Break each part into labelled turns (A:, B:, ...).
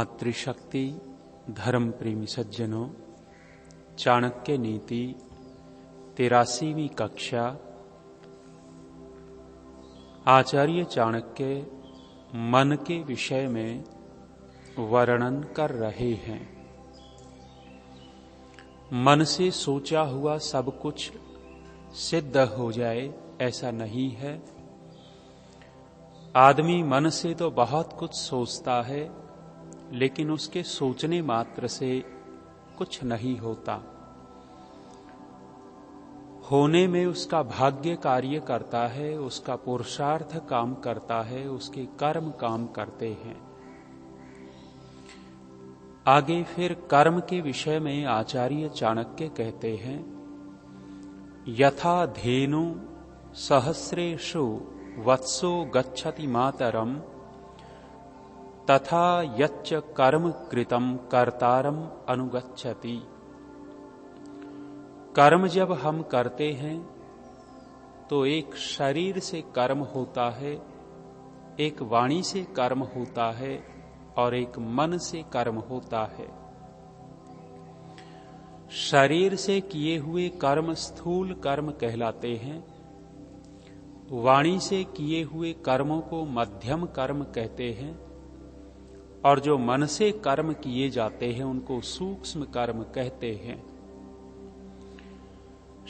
A: मातृशक्ति, धर्म प्रेमी सज्जनों, चाणक्य नीति 83वीं कक्षा। आचार्य चाणक्य मन के विषय में वर्णन कर रहे हैं। मन से सोचा हुआ सब कुछ सिद्ध हो जाए ऐसा नहीं है। आदमी मन से तो बहुत कुछ सोचता है, लेकिन उसके सोचने मात्र से कुछ नहीं होता। होने में उसका भाग्य कार्य करता है, उसका पुरुषार्थ काम करता है, उसके कर्म काम करते हैं। आगे फिर कर्म के विषय में आचार्य चाणक्य कहते हैं, यथा धेनु सहस्रेषु वत्सो गच्छति मातरम तथा यच्च कर्म कृतं कर्तारम अनुगच्छति। कर्म जब हम करते हैं तो एक शरीर से कर्म होता है, एक वाणी से कर्म होता है और एक मन से कर्म होता है। शरीर से किए हुए कर्म स्थूल कर्म कहलाते हैं। वाणी से किए हुए कर्मों को मध्यम कर्म कहते हैं और जो मन से कर्म किए जाते हैं उनको सूक्ष्म कर्म कहते हैं।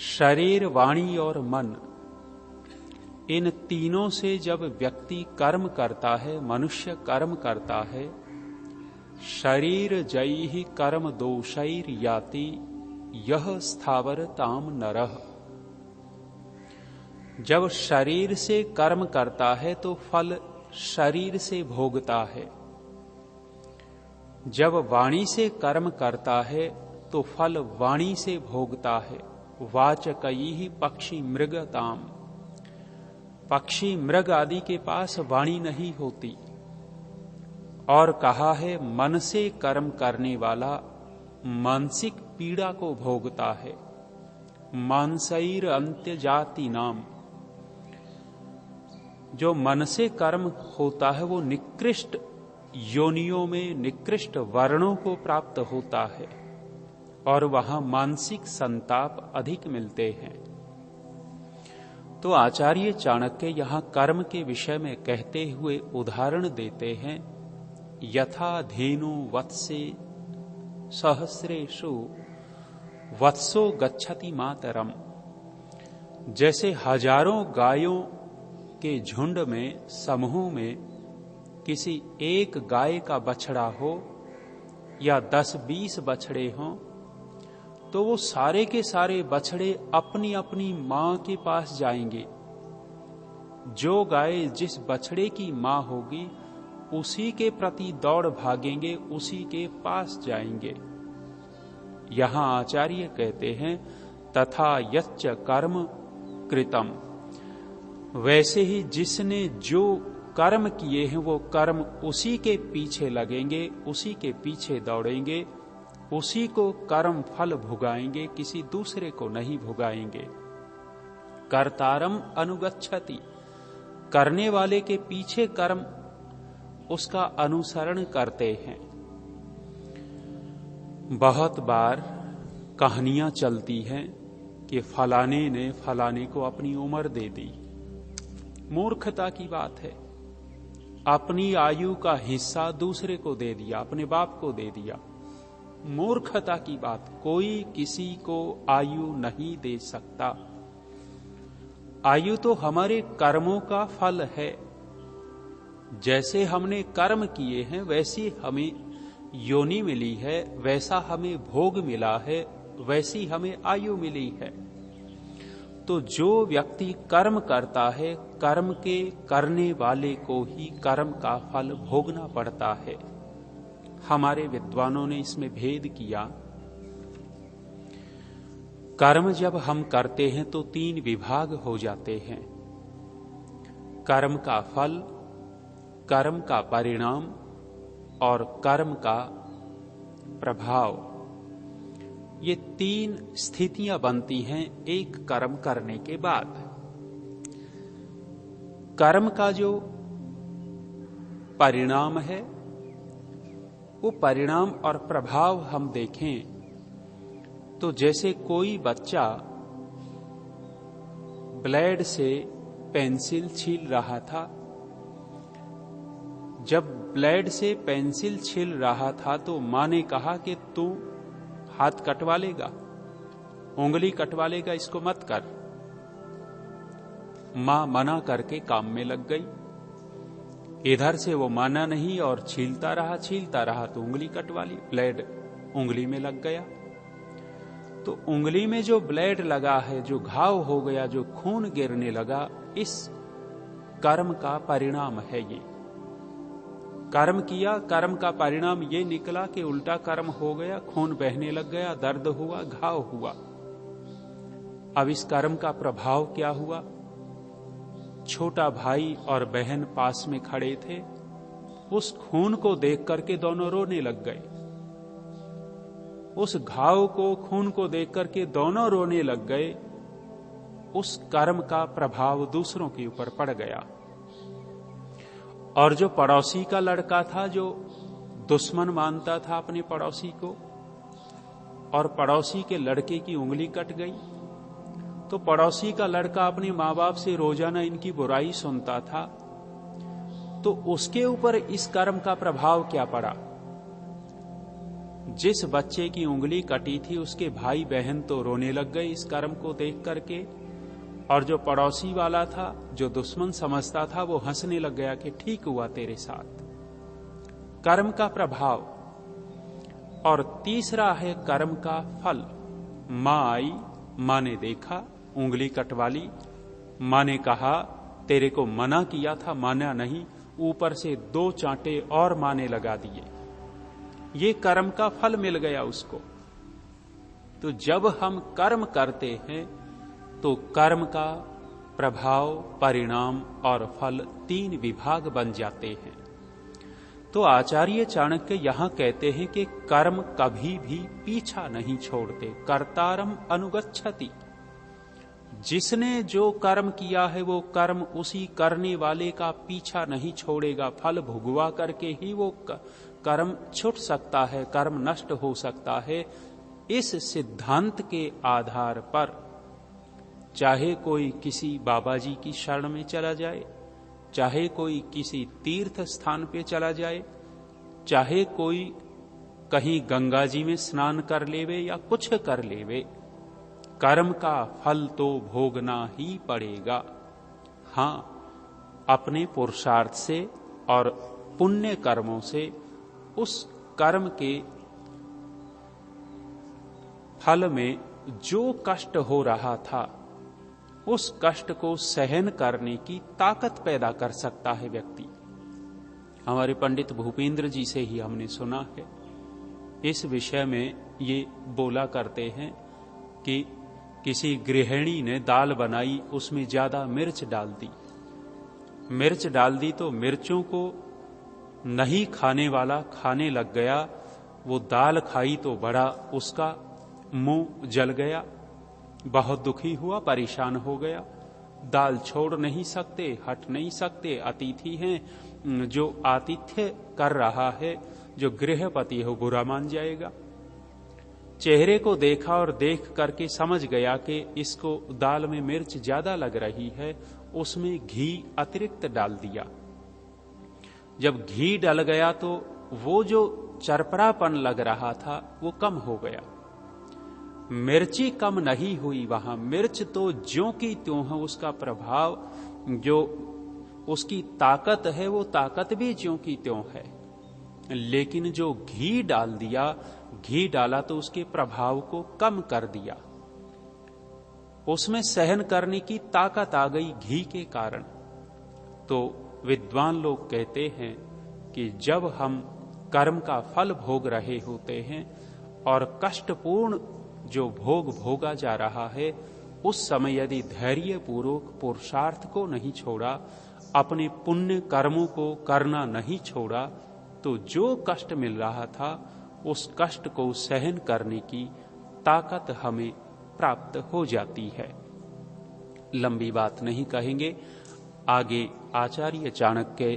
A: शरीर, वाणी और मन, इन तीनों से जब व्यक्ति कर्म करता है, मनुष्य कर्म करता है, शरीर जैहि कर्म दोषैर याति यह स्थावर ताम नरः। जब शरीर से कर्म करता है तो फल शरीर से भोगता है। जब वाणी से कर्म करता है तो फल वाणी से भोगता है। वाचकैहि पक्षी मृगताम। पक्षी मृग आदि के पास वाणी नहीं होती। और कहा है, मन से कर्म करने वाला मानसिक पीड़ा को भोगता है। मानसैर अंत्य जाति नाम। जो मन से कर्म होता है वो निकृष्ट योनियों में निकृष्ट वर्णों को प्राप्त होता है और वहां मानसिक संताप अधिक मिलते हैं। तो आचार्य चाणक्य यहां कर्म के विषय में कहते हुए उदाहरण देते हैं, यथा धेनु वत्से सहस्रेषु वत्सो गच्छति मातरम। जैसे हजारों गायों के झुंड में, समूह में किसी एक गाय का बछड़ा हो या 10-20 बछड़े हों, तो वो सारे के सारे बछड़े अपनी अपनी मां के पास जाएंगे। जो गाय जिस बछड़े की मां होगी उसी के प्रति दौड़ भागेंगे, उसी के पास जाएंगे। यहां आचार्य कहते हैं, तथा यच्च कर्म कृतम। वैसे ही जिसने जो कर्म किए हैं वो कर्म उसी के पीछे लगेंगे, उसी के पीछे दौड़ेंगे, उसी को कर्म फल भुगाएंगे, किसी दूसरे को नहीं भुगाएंगे। कर्तारम अनुगच्छति। करने वाले के पीछे कर्म उसका अनुसरण करते हैं। बहुत बार कहानियां चलती हैं कि फलाने ने फलाने को अपनी उम्र दे दी। मूर्खता की बात है। अपनी आयु का हिस्सा दूसरे को दे दिया, अपने बाप को दे दिया। मूर्खता की बात। कोई किसी को आयु नहीं दे सकता। आयु तो हमारे कर्मों का फल है। जैसे हमने कर्म किए हैं वैसी हमें योनि मिली है, वैसा हमें भोग मिला है, वैसी हमें आयु मिली है। तो जो व्यक्ति कर्म करता है, कर्म के करने वाले को ही कर्म का फल भोगना पड़ता है। हमारे विद्वानों ने इसमें भेद किया। कर्म जब हम करते हैं तो 3 विभाग हो जाते हैं। कर्म का फल, कर्म का परिणाम और कर्म का प्रभाव। ये 3 स्थितियां बनती हैं एक कर्म करने के बाद। कर्म का जो परिणाम है वो परिणाम और प्रभाव हम देखें तो जैसे कोई बच्चा ब्लेड से पेंसिल छील रहा था, जब ब्लेड से पेंसिल छील रहा था तो मां ने कहा कि तू हाथ कटवा लेगा, उंगली कटवा लेगा, इसको मत कर। मां मना करके काम में लग गई। इधर से वो माना नहीं और छीलता रहा तो उंगली कटवा ली, ब्लेड उंगली में लग गया। तो उंगली में जो ब्लेड लगा है, जो घाव हो गया, जो खून गिरने लगा, इस कर्म का परिणाम है। ये कर्म किया, कर्म का परिणाम ये निकला कि उल्टा कर्म हो गया, खून बहने लग गया, दर्द हुआ, घाव हुआ। अब इस कर्म का प्रभाव क्या हुआ? छोटा भाई और बहन पास में खड़े थे, उस खून को देख करके दोनों रोने लग गए। उस घाव को, खून को देख करके दोनों रोने लग गए। उस कर्म का प्रभाव दूसरों के ऊपर पड़ गया। और जो पड़ोसी का लड़का था, जो दुश्मन मानता था अपने पड़ोसी को, और पड़ोसी के लड़के की उंगली कट गई, तो पड़ोसी का लड़का अपने माँ बाप से रोजाना इनकी बुराई सुनता था, तो उसके ऊपर इस कर्म का प्रभाव क्या पड़ा? जिस बच्चे की उंगली कटी थी उसके भाई बहन तो रोने लग गए इस कर्म को देख करके, और जो पड़ोसी वाला था, जो दुश्मन समझता था, वो हंसने लग गया कि ठीक हुआ तेरे साथ। कर्म का प्रभाव। और तीसरा है कर्म का फल। मां आई, मां ने देखा, उंगली कटवा ली, मां ने कहा तेरे को मना किया था, माना नहीं, ऊपर से 2 चांटे और मां ने लगा दिए। ये कर्म का फल मिल गया उसको। तो जब हम कर्म करते हैं तो कर्म का प्रभाव, परिणाम और फल 3 विभाग बन जाते हैं। तो आचार्य चाणक्य यहां कहते हैं कि कर्म कभी भी पीछा नहीं छोड़ते। कर्तारम अनुगच्छति। जिसने जो कर्म किया है वो कर्म उसी करने वाले का पीछा नहीं छोड़ेगा। फल भुगवा करके ही वो कर्म छूट सकता है, कर्म नष्ट हो सकता है। इस सिद्धांत के आधार पर चाहे कोई किसी बाबा जी की शरण में चला जाए, चाहे कोई किसी तीर्थ स्थान पे चला जाए, चाहे कोई कहीं गंगा जी में स्नान कर लेवे या कुछ कर लेवे, कर्म का फल तो भोगना ही पड़ेगा। हां, अपने पुरुषार्थ से और पुण्य कर्मों से उस कर्म के फल में जो कष्ट हो रहा था, उस कष्ट को सहन करने की ताकत पैदा कर सकता है व्यक्ति। हमारे पंडित भूपेंद्र जी से ही हमने सुना है, इस विषय में ये बोला करते हैं कि किसी गृहिणी ने दाल बनाई, उसमें ज्यादा मिर्च डाल दी। मिर्च डाल दी तो मिर्चों को नहीं खाने वाला खाने लग गया। वो दाल खाई तो बड़ा उसका मुंह जल गया, बहुत दुखी हुआ, परेशान हो गया। दाल छोड़ नहीं सकते, हट नहीं सकते। अतिथि हैं, जो आतिथ्य कर रहा है, जो गृहपति है, वो बुरा मान जाएगा। चेहरे को देखा और देख करके समझ गया कि इसको दाल में मिर्च ज्यादा लग रही है, उसमें घी अतिरिक्त डाल दिया। जब घी डल गया तो वो जो चरपरापन लग रहा था वो कम हो गया। मिर्ची कम नहीं हुई, वहां मिर्च तो ज्यों की त्यों है, उसका प्रभाव, जो उसकी ताकत है, वो ताकत भी ज्यों की त्यों है। लेकिन जो घी डाल दिया, घी डाला तो उसके प्रभाव को कम कर दिया, उसमें सहन करने की ताकत आ गई घी के कारण। तो विद्वान लोग कहते हैं कि जब हम कर्म का फल भोग रहे होते हैं और कष्टपूर्ण जो भोग भोगा जा रहा है, उस समय यदि धैर्य पूर्वक पुरुषार्थ को नहीं छोड़ा, अपने पुण्य कर्मों को करना नहीं छोड़ा, तो जो कष्ट मिल रहा था उस कष्ट को सहन करने की ताकत हमें प्राप्त हो जाती है। लंबी बात नहीं कहेंगे, आगे आचार्य चाणक्य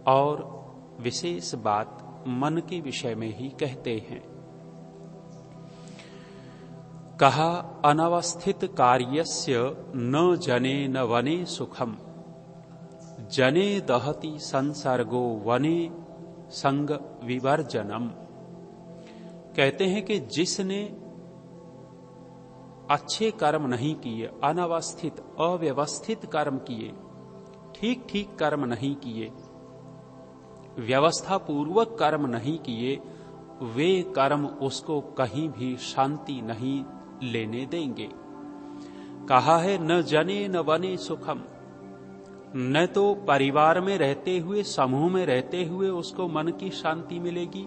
A: और विशेष बात मन के विषय में ही कहते हैं। कहा अनवस्थित कार्यस्य न जने न वने सुखम, जने दहति संसर्गो वने संग विवर्जनम। कहते हैं कि जिसने अच्छे कर्म नहीं किए, अनवस्थित अव्यवस्थित कर्म किए, ठीक ठीक कर्म नहीं किए, व्यवस्था पूर्वक कर्म नहीं किए, वे कर्म उसको कहीं भी शांति नहीं लेने देंगे। कहा है न जने न वने सुखम, न तो परिवार में रहते हुए, समूह में रहते हुए उसको मन की शांति मिलेगी,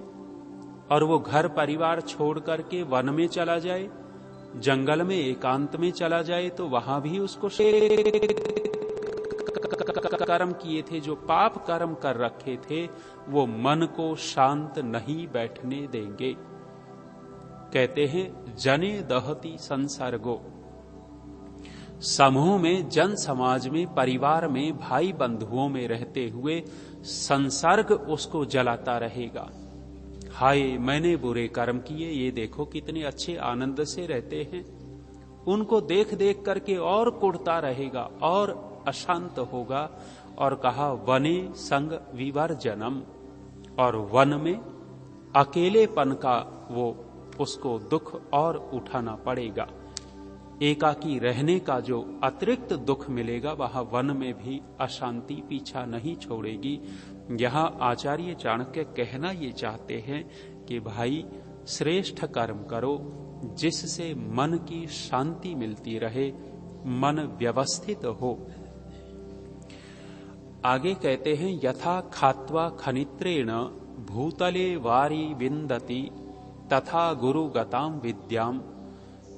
A: और वो घर परिवार छोड़ करके वन में चला जाए, जंगल में एकांत में चला जाए, तो वहां भी उसको कर्म किए थे, जो पाप कर्म कर रखे थे, वो मन को शांत नहीं बैठने देंगे। कहते हैं जने दहति संसर्गो, समूह में, जन समाज में, परिवार में, भाई बंधुओं में रहते हुए संसर्ग उसको जलाता रहेगा। हाय मैंने बुरे कर्म किए, ये देखो कितने अच्छे आनंद से रहते हैं, उनको देख देख करके और कुढ़ता रहेगा और अशांत होगा। और कहा वने संग विवर्जनम, और वन में अकेलेपन का वो उसको दुख और उठाना पड़ेगा। एकाकी रहने का जो अतिरिक्त दुख मिलेगा, वह वन में भी अशांति पीछा नहीं छोड़ेगी। यहां आचार्य चाणक्य कहना ये चाहते हैं कि भाई श्रेष्ठ कर्म करो, जिससे मन की शांति मिलती रहे, मन व्यवस्थित हो। आगे कहते हैं यथा खात्वा खनित्रेण भूतले वारी विन्दति, तथा गुरुगताम विद्याम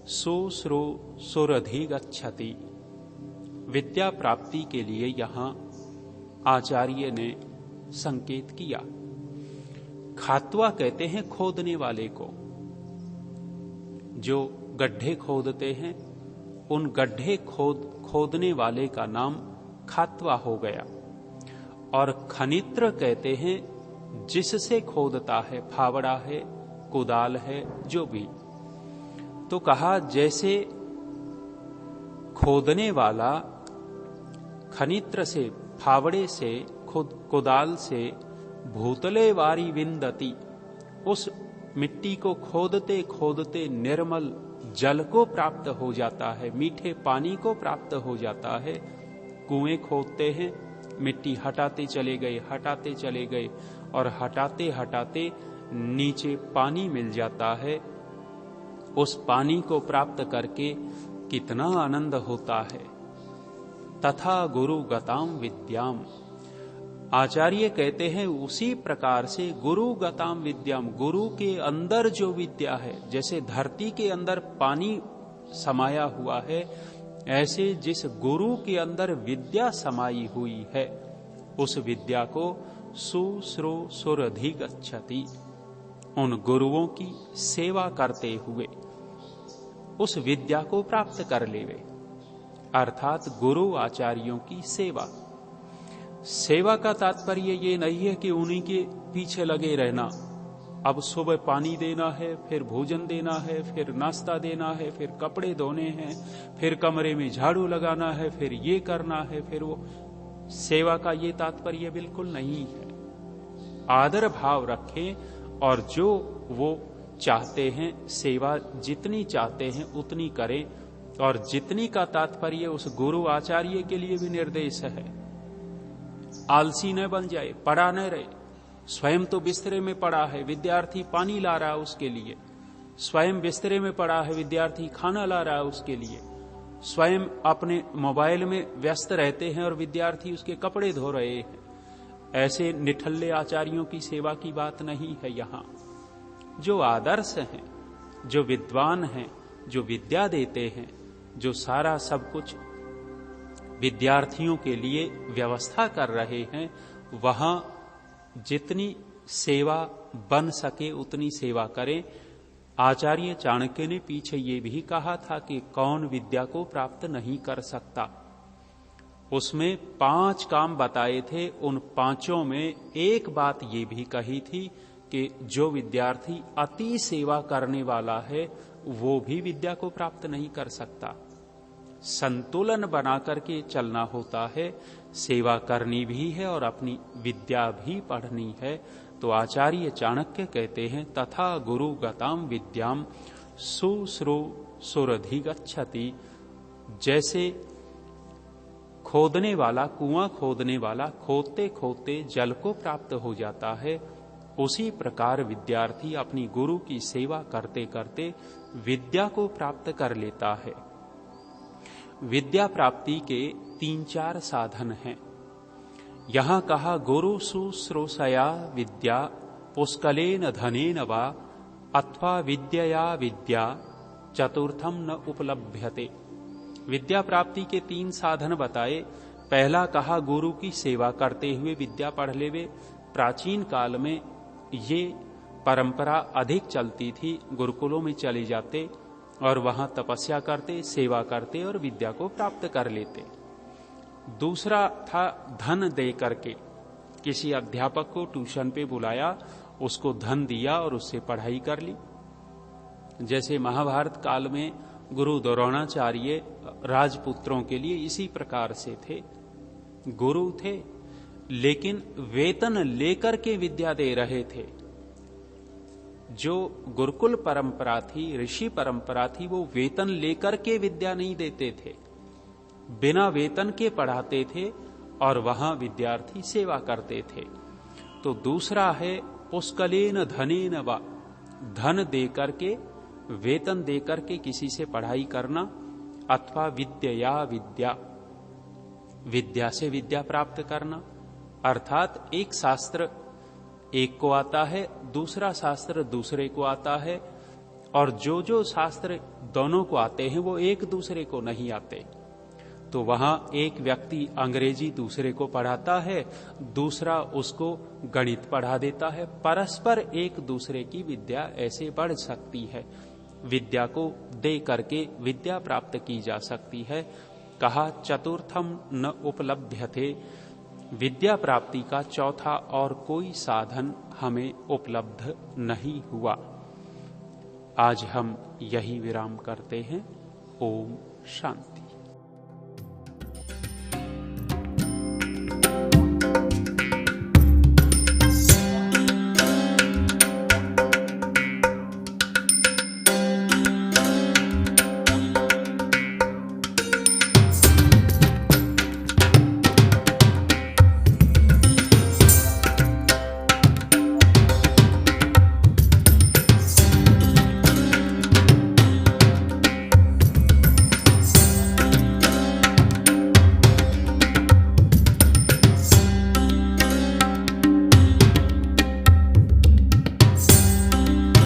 A: सुश्रो सुरधिगच्छति। विद्या प्राप्ति के लिए यहां आचार्य ने संकेत किया। खात्वा कहते हैं खोदने वाले को, जो गड्ढे खोदते हैं, उन गड्ढे खोदने वाले का नाम खात्वा हो गया। और खनित्र कहते हैं जिससे खोदता है, फावड़ा है, कुदाल है, जो भी। तो कहा जैसे खोदने वाला खनित्र से, फावड़े से, कुदाल से भूतले वारी विन्दति, उस मिट्टी को खोदते खोदते निर्मल जल को प्राप्त हो जाता है, मीठे पानी को प्राप्त हो जाता है। कुएं खोदते हैं, मिट्टी हटाते चले गए और हटाते हटाते नीचे पानी मिल जाता है। उस पानी को प्राप्त करके कितना आनंद होता है। तथा गुरु गताम विद्याम, आचार्य कहते हैं उसी प्रकार से गुरु गताम विद्याम, गुरु के अंदर जो विद्या है, जैसे धरती के अंदर पानी समाया हुआ है, ऐसे जिस गुरु के अंदर विद्या समाई हुई है, उस विद्या को सुश्रो सुरधिगच्छति, उन गुरुओं की सेवा करते हुए उस विद्या को प्राप्त कर लेवे। अर्थात गुरु आचार्यों की सेवा। सेवा का तात्पर्य ये नहीं है कि उन्हीं के पीछे लगे रहना, अब सुबह पानी देना है, फिर भोजन देना है, फिर नाश्ता देना है, फिर कपड़े धोने हैं, फिर कमरे में झाड़ू लगाना है, फिर ये करना है, फिर वो। सेवा का ये तात्पर्य बिल्कुल नहीं है। आदर भाव रखें और जो वो चाहते हैं, सेवा जितनी चाहते हैं उतनी करें। और जितनी का तात्पर्य उस गुरु आचार्य के लिए भी निर्देश है। आलसी न बन जाए, पड़ा न रहे। स्वयं तो बिस्तरे में पड़ा है, विद्यार्थी पानी ला रहा है उसके लिए। स्वयं बिस्तरे में पड़ा है, विद्यार्थी खाना ला रहा है उसके लिए। स्वयं अपने मोबाइल में व्यस्त रहते हैं और विद्यार्थी उसके कपड़े धो रहे हैं। ऐसे निठल्ले आचार्यों की सेवा की बात नहीं है यहाँ। जो आदर्श हैं, जो विद्वान हैं, जो विद्या देते हैं, जो सारा सब कुछ विद्यार्थियों के लिए व्यवस्था कर रहे हैं, वहां जितनी सेवा बन सके उतनी सेवा करें। आचार्य चाणक्य ने पीछे ये भी कहा था कि कौन विद्या को प्राप्त नहीं कर सकता। उसमें 5 काम बताए थे। उन 5 में एक बात ये भी कही थी कि जो विद्यार्थी अति सेवा करने वाला है वो भी विद्या को प्राप्त नहीं कर सकता। संतुलन बना करके चलना होता है, सेवा करनी भी है और अपनी विद्या भी पढ़नी है। तो आचार्य चाणक्य कहते हैं, तथा गुरु गताम विद्याम सुश्रो सुरधिगच्छति। जैसे खोदने वाला, कुआं खोदने वाला खोदते खोदते जल को प्राप्त हो जाता है, उसी प्रकार विद्यार्थी अपनी गुरु की सेवा करते करते विद्या को प्राप्त कर लेता है। विद्या प्राप्ति के 3-4 साधन हैं। यहां कहा गुरु शुश्रूषया विद्या पुष्कलेन धनेन वा अथवा विद्यया विद्या चतुर्थम न उपलभ्यते। विद्या प्राप्ति के 3 साधन बताए। पहला कहा गुरु की सेवा करते हुए विद्या पढ़ लेवे। प्राचीन काल में ये परंपरा अधिक चलती थी, गुरुकुलों में चले जाते और वहां तपस्या करते, सेवा करते और विद्या को प्राप्त कर लेते। दूसरा था धन दे करके, किसी अध्यापक को ट्यूशन पे बुलाया, उसको धन दिया और उससे पढ़ाई कर ली। जैसे महाभारत काल में गुरु द्रोणाचार्य राजपुत्रों के लिए इसी प्रकार से थे। गुरु थे लेकिन वेतन लेकर के विद्या दे रहे थे। जो गुरुकुल परंपरा थी, ऋषि परंपरा थी, वो वेतन लेकर के विद्या नहीं देते थे, बिना वेतन के पढ़ाते थे और वहां विद्यार्थी सेवा करते थे। तो दूसरा है पुष्कलेन धनेन वा, धन देकर के, वेतन देकर के किसी से पढ़ाई करना, अथवा विद्यया विद्या, विद्या से विद्या प्राप्त करना। अर्थात एक शास्त्र एक को आता है, दूसरा शास्त्र दूसरे को आता है, और जो जो शास्त्र दोनों को आते हैं वो एक दूसरे को नहीं आते। तो वहां एक व्यक्ति अंग्रेजी दूसरे को पढ़ाता है, दूसरा उसको गणित पढ़ा देता है। परस्पर एक दूसरे की विद्या ऐसे बढ़ सकती है। विद्या को दे करके विद्या प्राप्त की जा सकती है। कहा चतुर्थम न उपलभ्यते, विद्या प्राप्ति का चौथा और कोई साधन हमें उपलब्ध नहीं हुआ। आज हम यही विराम करते हैं। ओम शांति।